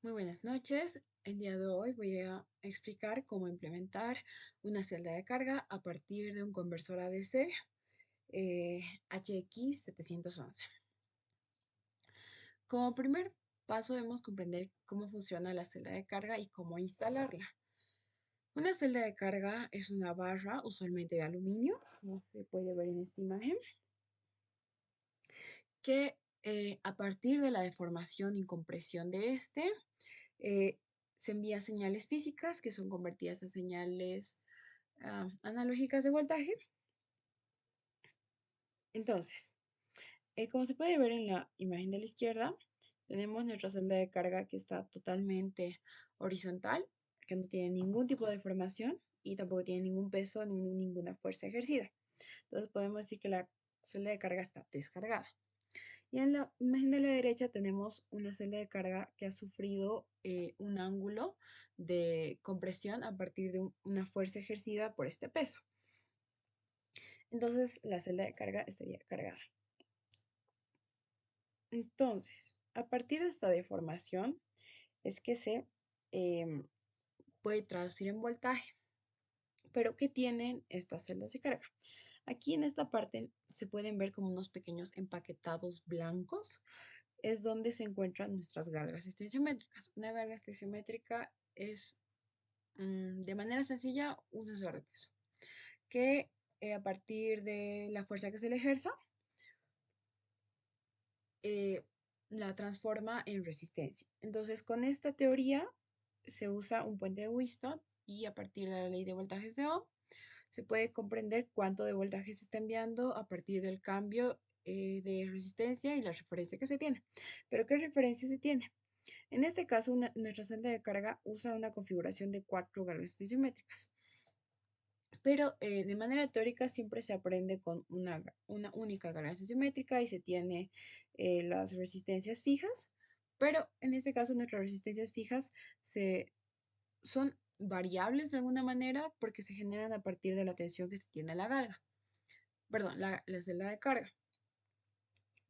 Muy buenas noches. El día de hoy voy a explicar cómo implementar una celda de carga a partir de un conversor ADC HX 711. Como primer paso debemos comprender cómo funciona la celda de carga y cómo instalarla. Una celda de carga es una barra usualmente de aluminio, como se puede ver en esta imagen, que a partir de la deformación y compresión de eh, se envía señales físicas que son convertidas a señales analógicas de voltaje. Entonces, como se puede ver en la imagen de la izquierda, tenemos nuestra celda de carga que está totalmente horizontal, que no tiene ningún tipo de deformación y tampoco tiene ningún peso ni ninguna fuerza ejercida. Entonces podemos decir que la celda de carga está descargada. Y en la imagen de la derecha tenemos una celda de carga que ha sufrido un ángulo de compresión a partir de una fuerza ejercida por este peso. Entonces la celda de carga estaría cargada. Entonces, a partir de esta deformación es que se em, puede traducir en voltaje. Pero ¿qué tienen estas celdas de carga? Aquí en esta parte se pueden ver como unos pequeños empaquetados blancos. Es donde se encuentran nuestras galgas estenciométricas. Una galga estenciométrica es, de manera sencilla, un sensor de peso que a partir de la fuerza que se le ejerza, eh, la transforma en resistencia. Entonces, con esta teoría se usa un puente de Wheatstone y a partir de la ley de voltajes de Ohm se puede comprender cuánto de voltaje se está enviando a partir del cambio de resistencia y la referencia que se tiene. ¿Pero qué referencia se tiene? En este caso, nuestra celda de carga usa una configuración de 4 galgas estenciométricas. Pero de manera teórica siempre se aprende con una única galga estenciométrica y se tiene las resistencias fijas. Pero en este caso nuestras resistencias fijas son variables de alguna manera porque se generan a partir de la tensión que se tiene a la galga. Perdón, la celda de carga.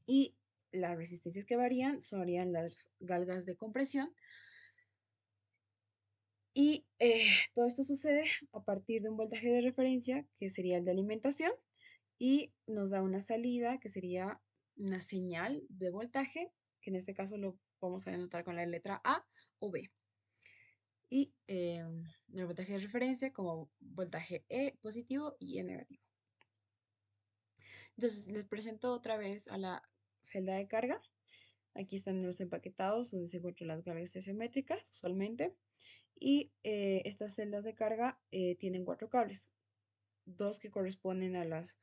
Y las resistencias que varían serían las galgas de compresión. Y todo esto sucede a partir de un voltaje de referencia, que sería el de alimentación, y nos da una salida, que sería una señal de voltaje, que en este caso lo vamos a denotar con la letra A o B. Y el voltaje de referencia como voltaje E positivo y E negativo. Entonces les presento otra vez a la celda de carga. Aquí están los empaquetados donde se encuentran las cargas estenciométricas usualmente. Y estas celdas de carga tienen 4 cables, dos que corresponden a las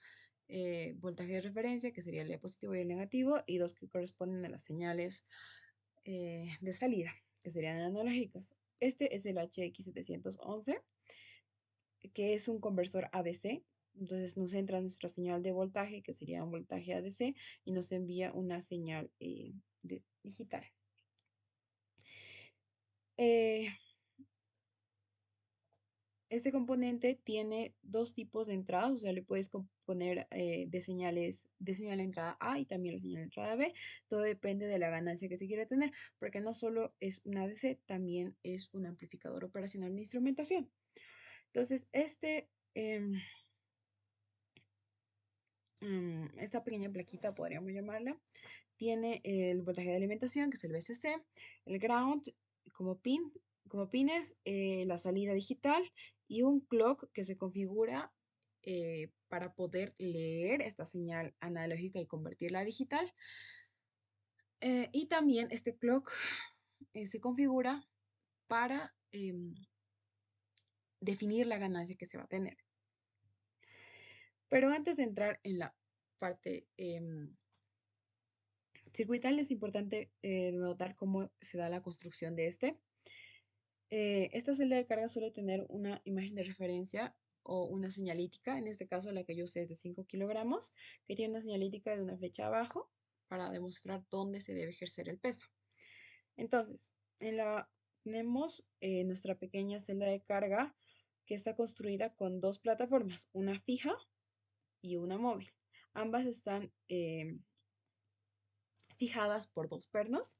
voltajes de referencia, que sería el E positivo y el negativo, y dos que corresponden a las señales de salida, que serían analógicas. Este es el HX711, que es un conversor ADC. Entonces nos entra nuestra señal de voltaje, que sería un voltaje ADC, y nos envía una señal digital. Eh, Este componente tiene dos tipos de entradas, o sea, le puedes poner de señal de entrada A y también la señal de entrada B. Todo depende de la ganancia que se quiera tener, porque no solo es un ADC, también es un amplificador operacional de instrumentación. Entonces, esta pequeña plaquita, podríamos llamarla, tiene el voltaje de alimentación, que es el VCC, el ground como pin, como pines, la salida digital y un clock que se configura para poder leer esta señal analógica y convertirla a digital. Y también este clock se configura para definir la ganancia que se va a tener. Pero antes de entrar en la parte circuital, es importante notar cómo se da la construcción de este. Esta celda de carga suele tener una imagen de referencia o una señalítica, en este caso la que yo usé es de 5 kilogramos, que tiene una señalítica de una flecha abajo para demostrar dónde se debe ejercer el peso. Entonces, tenemos nuestra pequeña celda de carga que está construida con dos plataformas, una fija y una móvil. Ambas están fijadas por dos pernos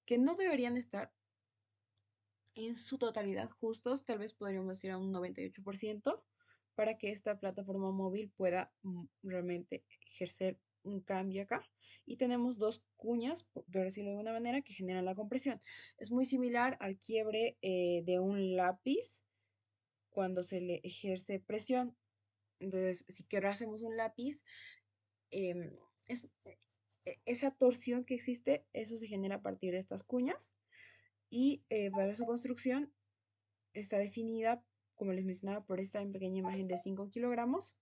que no deberían estar en su totalidad justos, tal vez podríamos decir a un 98%, para que esta plataforma móvil pueda realmente ejercer un cambio acá. Y tenemos dos cuñas, por decirlo de alguna manera, que generan la compresión. Es muy similar al quiebre de un lápiz cuando se le ejerce presión. Entonces, si quebrásemos un lápiz, em, es, esa torsión que existe, eso se genera a partir de estas cuñas. Y para su construcción está definida, como les mencionaba, por esta pequeña imagen de 5 kilogramos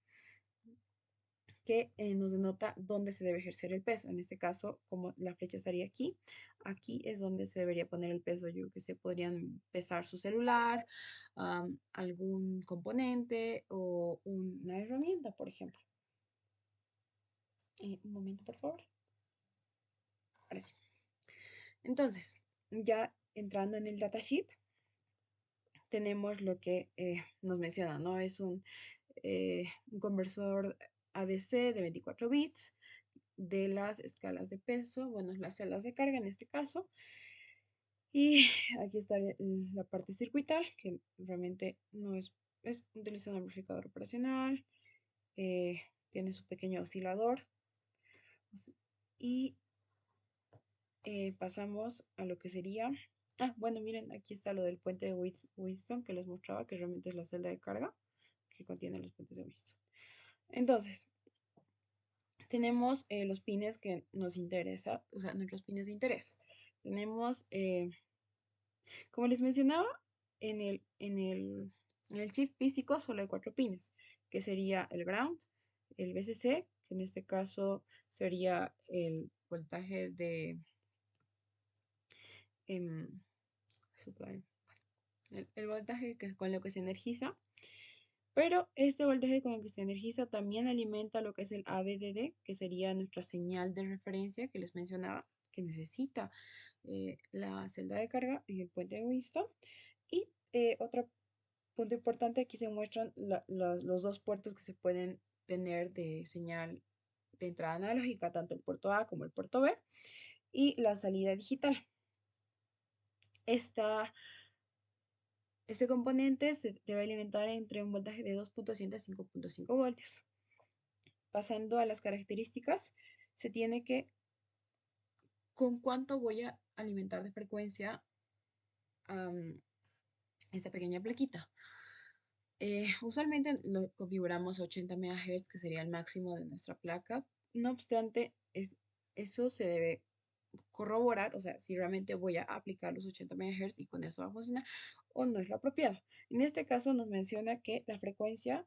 que nos denota dónde se debe ejercer el peso. En este caso, como la flecha estaría aquí, aquí es donde se debería poner el peso. Yo que sé, podrían pesar su celular, algún componente o una herramienta, por ejemplo. Un momento, por favor. Ahora sí. Entonces, ya entrando en el datasheet, tenemos lo que nos menciona, ¿no? Es un conversor ADC de 24 bits de las escalas de peso, bueno, las celdas de carga en este caso. Y aquí está la parte circuital, que realmente no es utiliza un amplificador operacional, tiene su pequeño oscilador. Y pasamos a lo que sería, bueno, miren, aquí está lo del puente de Winston que les mostraba, que realmente es la celda de carga que contiene los puentes de Winston. Entonces, tenemos los pines que nos interesa, o sea, nuestros pines de interés. Tenemos, como les mencionaba, en el chip físico solo hay 4 pines, que sería el ground, el VCC, que en este caso sería el voltaje de supply, el voltaje con lo que se energiza. Pero este voltaje con el que se energiza también alimenta lo que es el ABDD, que sería nuestra señal de referencia que les mencionaba, que necesita la celda de carga y el puente de Winston. Y otro punto importante, aquí se muestran los dos puertos que se pueden tener de señal de entrada analógica, tanto el puerto A como el puerto B, y la salida digital. Este componente se debe alimentar entre un voltaje de 2.7 a 5.5 voltios. Pasando a las características, se tiene que, ¿con cuánto voy a alimentar de frecuencia esta pequeña plaquita? Usualmente lo configuramos a 80 MHz, que sería el máximo de nuestra placa. No obstante, eso se debe corroborar, o sea, si realmente voy a aplicar los 80 MHz y con eso va a funcionar o no es lo apropiado. En este caso nos menciona que la frecuencia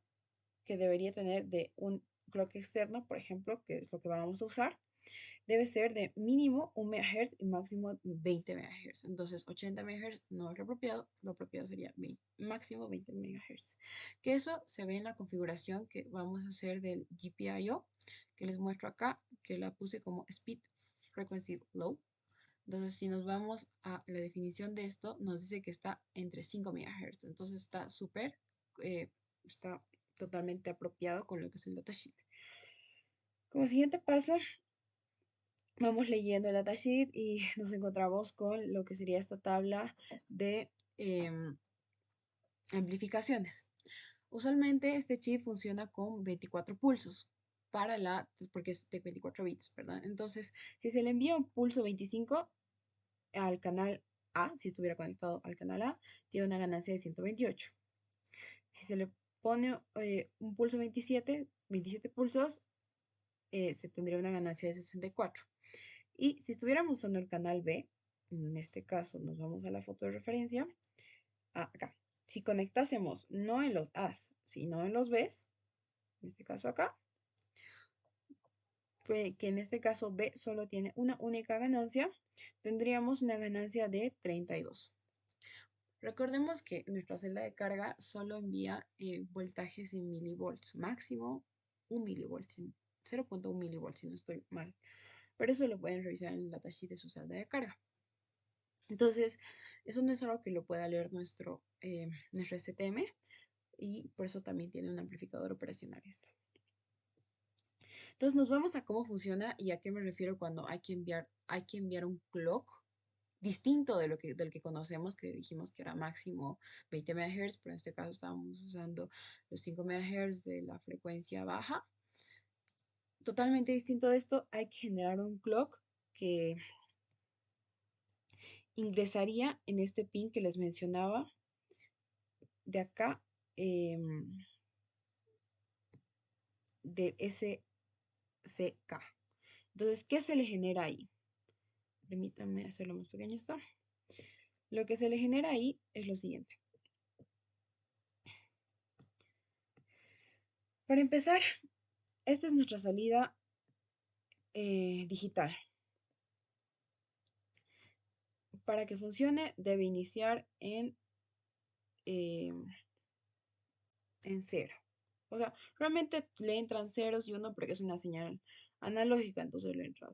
que debería tener de un clock externo, por ejemplo, que es lo que vamos a usar, debe ser de mínimo 1 MHz y máximo 20 MHz. Entonces, 80 MHz no es lo apropiado sería máximo 20 MHz. Que eso se ve en la configuración que vamos a hacer del GPIO, que les muestro acá, que la puse como Speed Frequency Low. Entonces, si nos vamos a la definición de esto, nos dice que está entre 5 MHz. Entonces, está súper, está totalmente apropiado con lo que es el datasheet. Como siguiente paso, vamos leyendo el datasheet y nos encontramos con lo que sería esta tabla de amplificaciones. Usualmente este chip funciona con 24 pulsos porque es de 24 bits, ¿verdad? Entonces, si se le envía un pulso 25 al canal A, si estuviera conectado al canal A, tiene una ganancia de 128. Si se le pone un pulso 27 pulsos, se tendría una ganancia de 64. Y si estuviéramos usando el canal B, en este caso nos vamos a la foto de referencia, acá. Si conectásemos no en los A's, sino en los B's, en este caso acá, que en este caso B solo tiene una única ganancia, tendríamos una ganancia de 32. Recordemos que nuestra celda de carga solo envía voltajes en milivolts, máximo 1 milivolt, 0.1 milivolt si no estoy mal. Pero eso lo pueden revisar en el datasheet de su celda de carga. Entonces, eso no es algo que lo pueda leer nuestro STM y por eso también tiene un amplificador operacional esto. Entonces, nos vamos a cómo funciona y a qué me refiero cuando hay que enviar un clock distinto de del que conocemos, que dijimos que era máximo 20 MHz, pero en este caso estábamos usando los 5 MHz de la frecuencia baja. Totalmente distinto de esto, hay que generar un clock que ingresaría en este pin que les mencionaba de acá, de SCK. Entonces, ¿qué se le genera ahí? Permítanme hacerlo más pequeño esto. Lo que se le genera ahí es lo siguiente. Para empezar, esta es nuestra salida digital. Para que funcione, debe iniciar eh, en 0. O sea, realmente le entran ceros y uno porque es una señal analógica, entonces le entra.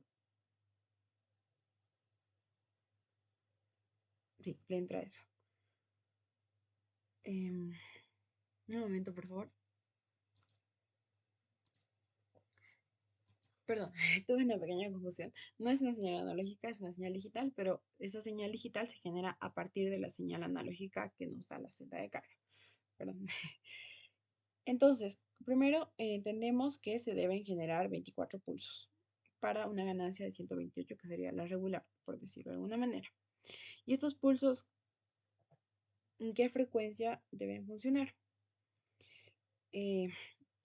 Sí, le entra eso. Un momento, por favor. Perdón, tuve una pequeña confusión. No es una señal analógica, es una señal digital, pero esa señal digital se genera a partir de la señal analógica que nos da la celda de carga. Perdón. Entonces, primero entendemos que se deben generar 24 pulsos para una ganancia de 128, que sería la regular, por decirlo de alguna manera. Y estos pulsos, ¿en qué frecuencia deben funcionar? Eh,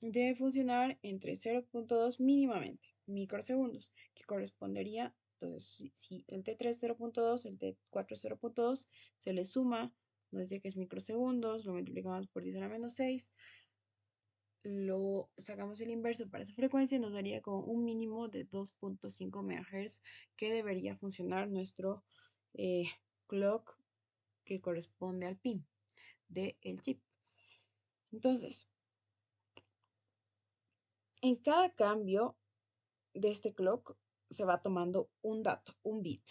Debe funcionar entre 0.2 mínimamente microsegundos, que correspondería, entonces, si el T3 es 0.2, el T4 es 0.2, se le suma, nos dice que es microsegundos, lo multiplicamos por 10 a la menos 6, lo sacamos el inverso para esa frecuencia y nos daría como un mínimo de 2.5 MHz que debería funcionar nuestro eh, clock que corresponde al pin del chip. Entonces, en cada cambio de este clock se va tomando un dato, un bit,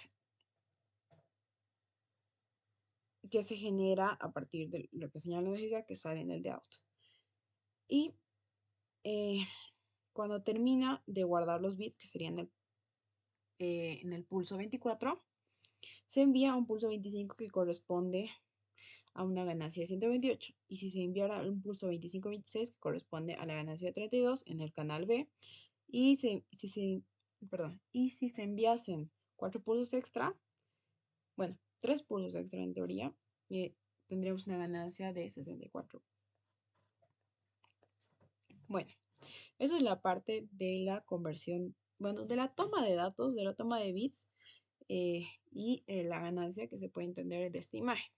que se genera a partir de lo que señal lógica que sale en el de out. Y eh, cuando termina de guardar los bits, que serían en el pulso 24, se envía un pulso 25 que corresponde a una ganancia de 128. Y si se enviara un pulso 25-26 que corresponde a la ganancia de 32 en el canal B, y si se enviasen 4 pulsos extra, bueno, 3 pulsos extra en teoría, tendríamos una ganancia de 64. Bueno, eso es la parte de la conversión, bueno, de la toma de datos, de la toma de bits y la ganancia que se puede entender de esta imagen.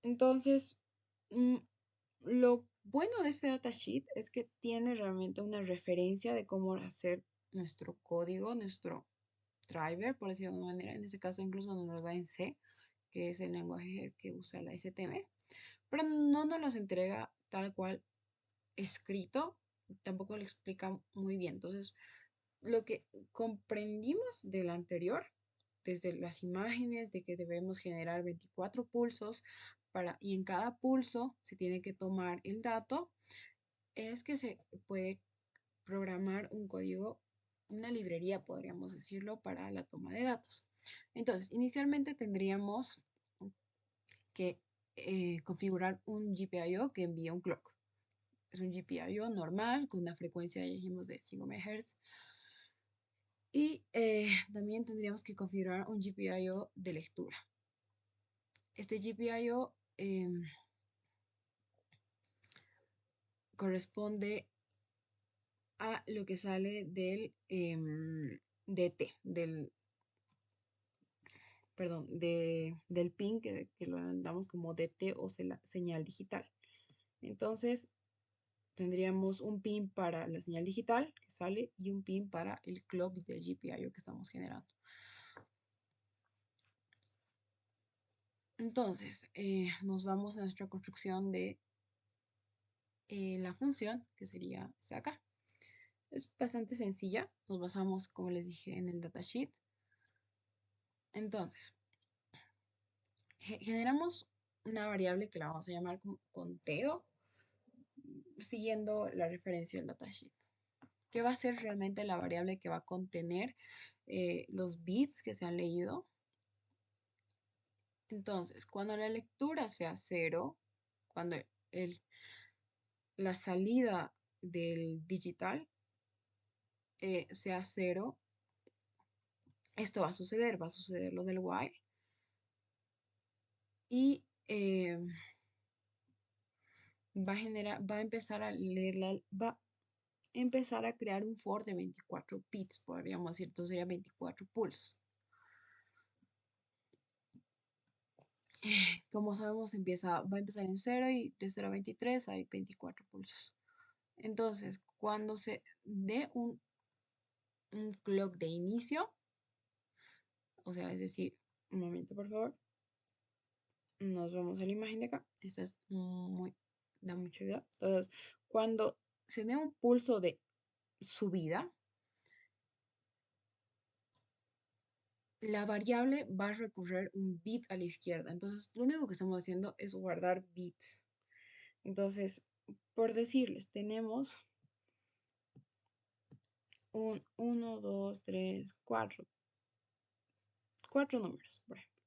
Entonces, lo bueno de este datasheet es que tiene realmente una referencia de cómo hacer nuestro código, nuestro driver, por decirlo de alguna manera. En este caso incluso nos lo da en C, que es el lenguaje que usa la STM, pero no nos los entrega tal cual escrito, tampoco lo explica muy bien. Entonces, lo que comprendimos de lo anterior, desde las imágenes de que debemos generar 24 pulsos y en cada pulso se tiene que tomar el dato, es que se puede programar un código, una librería, podríamos decirlo, para la toma de datos. Entonces, inicialmente tendríamos que configurar un GPIO que envíe un clock. Es un GPIO normal con una frecuencia, ya dijimos, de 5 MHz. Y también tendríamos que configurar un GPIO de lectura. Este GPIO corresponde a lo que sale del DT, perdón, del pin que lo damos como DT o señal digital. Entonces, tendríamos un pin para la señal digital que sale y un pin para el clock del GPIO que estamos generando. Entonces, nos vamos a nuestra construcción de la función, que sería esta acá. Es bastante sencilla. Nos basamos, como les dije, en el datasheet. Entonces, generamos una variable que la vamos a llamar como conteo, siguiendo la referencia del datasheet. ¿Qué va a ser realmente la variable que va a contener los bits que se han leído. Entonces, cuando la lectura sea cero, cuando el, la salida del digital sea cero, esto va a suceder lo del while y va a empezar a va a empezar a crear un for de 24 bits, podríamos decir, entonces sería 24 pulsos. Como sabemos, va a empezar en 0 y de 0 a 23 hay 24 pulsos. Entonces, cuando se dé un clock de inicio, o sea, es decir, un momento por favor, nos vamos a la imagen de acá, esta es da mucha ayuda. Entonces, cuando se dé un pulso de subida, la variable va a recorrer un bit a la izquierda. Entonces, lo único que estamos haciendo es guardar bits. Entonces, por decirles, tenemos un 1, 2, 3, 4 números, por ejemplo.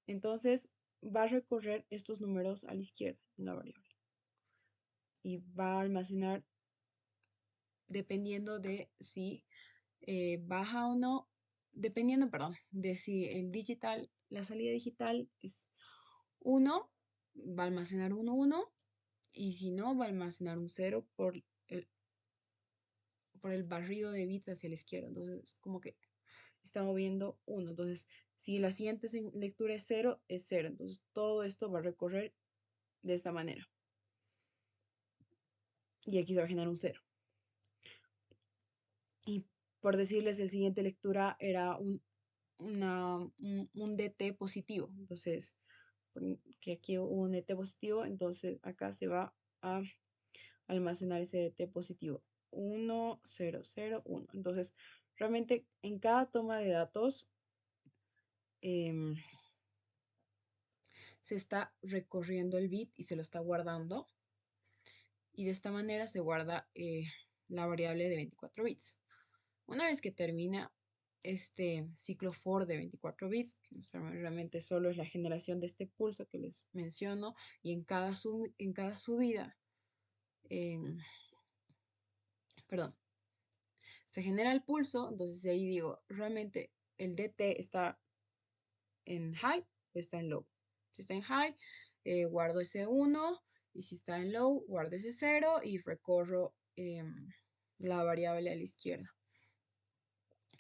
Entonces, va a recorrer estos números a la izquierda en la variable. Y va a almacenar dependiendo de si baja o no, dependiendo, perdón, de si la salida digital es 1, va a almacenar 1, 1, y si no, va a almacenar un 0 el, por el barrido de bits hacia la izquierda. Entonces, como que está moviendo 1. Entonces, si la siguiente lectura es 0, es 0. Entonces, todo esto va a recorrer de esta manera. Y aquí se va a generar un 0. Y por decirles, el siguiente lectura era un DT positivo. Entonces, que aquí hubo un DT positivo, entonces acá se va a almacenar ese DT positivo. 1, 0, 0, 1. Entonces, realmente en cada toma de datos em, se está recorriendo el bit y se lo está guardando. Y de esta manera se guarda la variable de 24 bits. Una vez que termina este ciclo for de 24 bits, que realmente solo es la generación de este pulso que les menciono, y en cada subida, em, perdón, se genera el pulso, entonces ahí digo, realmente el DT está en high o está en low. Si está en high, guardo ese 1, y si está en low, guardo ese 0 y recorro la variable a la izquierda.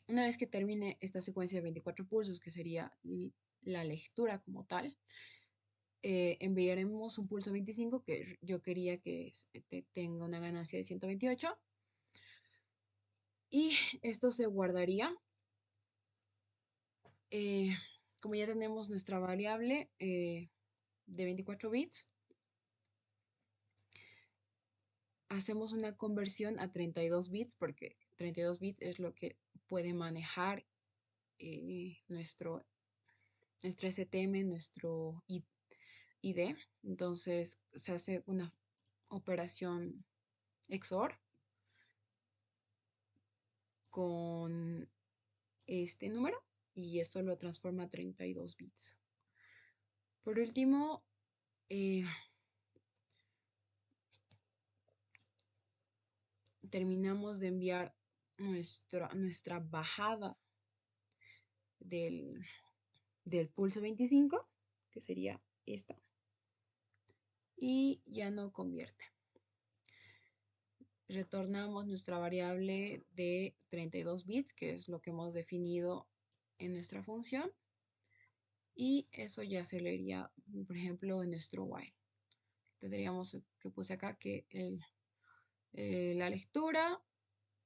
Una vez que termine esta secuencia de 24 pulsos, que sería la lectura como tal, enviaremos un pulso 25 que yo quería que tenga una ganancia de 128. Y esto se guardaría. eh, Como ya tenemos nuestra variable de 24 bits, hacemos una conversión a 32 bits porque 32 bits es lo que puede manejar nuestro STM, nuestro ID. Entonces se hace una operación XOR con este número y esto lo transforma a 32 bits. Por último, terminamos de enviar nuestra bajada del pulso 25, que sería esta, y ya no convierte. Retornamos nuestra variable de 32 bits, que es lo que hemos definido en nuestra función, y eso ya se leería, por ejemplo, en nuestro while. Tendríamos que puse acá que la lectura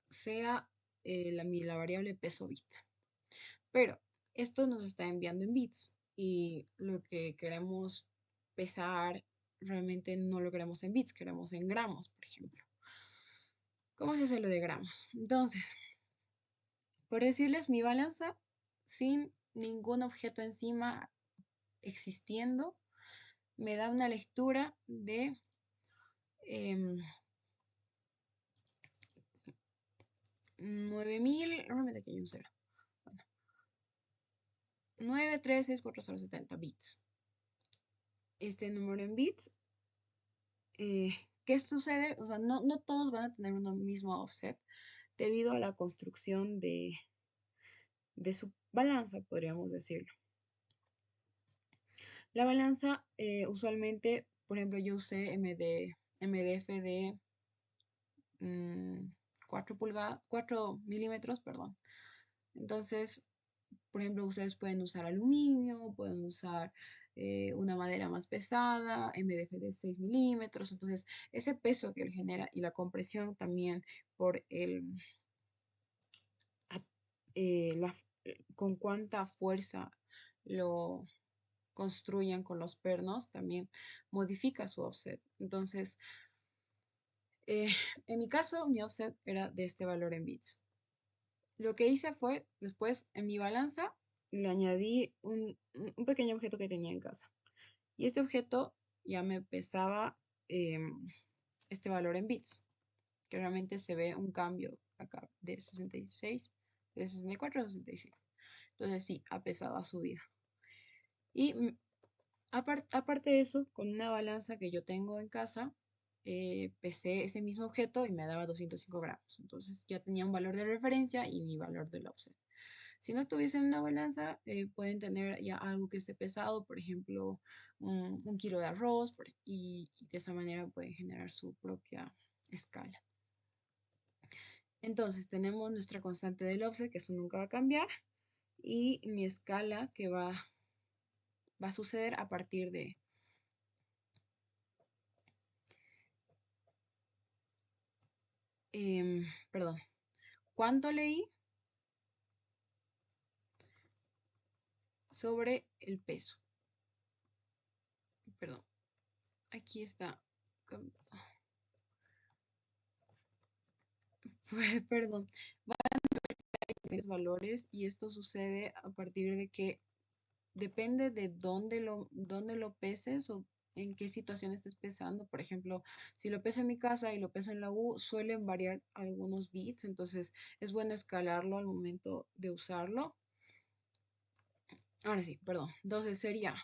sea la variable peso bit. Pero esto nos está enviando en bits y lo que queremos pesar realmente no lo queremos en bits, queremos en gramos, por ejemplo. ¿Cómo se hace lo de gramos? Entonces, por decirles, mi balanza sin ningún objeto encima existiendo me da una lectura de 9000, realmente aquí hay un 0. Bueno, 9364070 bits. Este número en bits, eh, ¿qué sucede? O sea, no todos van a tener un mismo offset debido a la construcción de su balanza, podríamos decirlo. La balanza, usualmente, por ejemplo, yo usé MDF de 4 pulgadas, 4 milímetros, perdón. Entonces, por ejemplo, ustedes pueden usar aluminio, pueden usar una madera más pesada, MDF de 6 milímetros. Entonces, ese peso que él genera y la compresión también por a- con cuánta fuerza lo construyan con los pernos, también modifica su offset. Entonces, eh, en mi caso, mi offset era de este valor en bits. Lo que hice fue, después en mi balanza, le añadí un pequeño objeto que tenía en casa. Y este objeto ya me pesaba este valor en bits, que realmente se ve un cambio acá de 66, de 64 a 66. Entonces sí, ha pesado, ha subido. Y aparte de eso, con una balanza que yo tengo en casa, pesé ese mismo objeto y me daba 205 gramos. Entonces ya tenía un valor de referencia y mi valor del offset. Si no tuviesen una balanza, pueden tener ya algo que esté pesado, por ejemplo, un kilo de arroz, y de esa manera pueden generar su propia escala. Entonces tenemos nuestra constante del offset, que eso nunca va a cambiar, y mi escala que va a suceder a partir de, perdón, cuánto leí sobre el peso. Perdón, aquí está. Perdón, varios valores y esto sucede a partir de que depende de dónde lo peses o en qué situación estés pesando. Por ejemplo, si lo peso en mi casa y lo peso en la U, suelen variar algunos bits, entonces es bueno escalarlo al momento de usarlo. Ahora sí, perdón. Entonces sería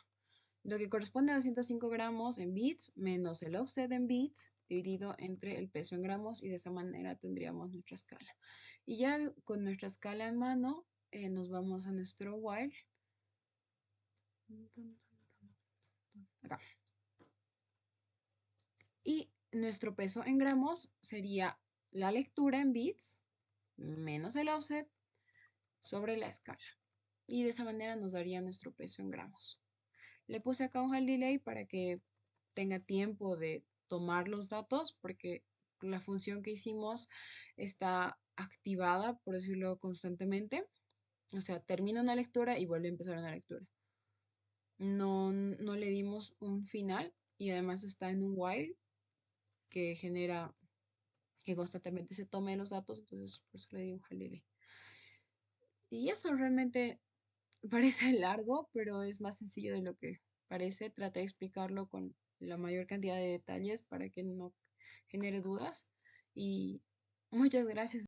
lo que corresponde a 205 gramos en bits menos el offset en bits dividido entre el peso en gramos y de esa manera tendríamos nuestra escala. Y ya con nuestra escala en mano, nos vamos a nuestro while. Acá. Y nuestro peso en gramos sería la lectura en bits menos el offset sobre la escala. Y de esa manera nos daría nuestro peso en gramos. Le puse acá un hard delay para que tenga tiempo de tomar los datos porque la función que hicimos está activada, por decirlo constantemente. O sea, termina una lectura y vuelve a empezar una lectura. No le dimos un final y además está en un while que genera que constantemente se tome los datos, entonces por eso le di un hard delay. Y eso realmente parece largo, pero es más sencillo de lo que parece. Traté de explicarlo con la mayor cantidad de detalles para que no genere dudas. Y muchas gracias.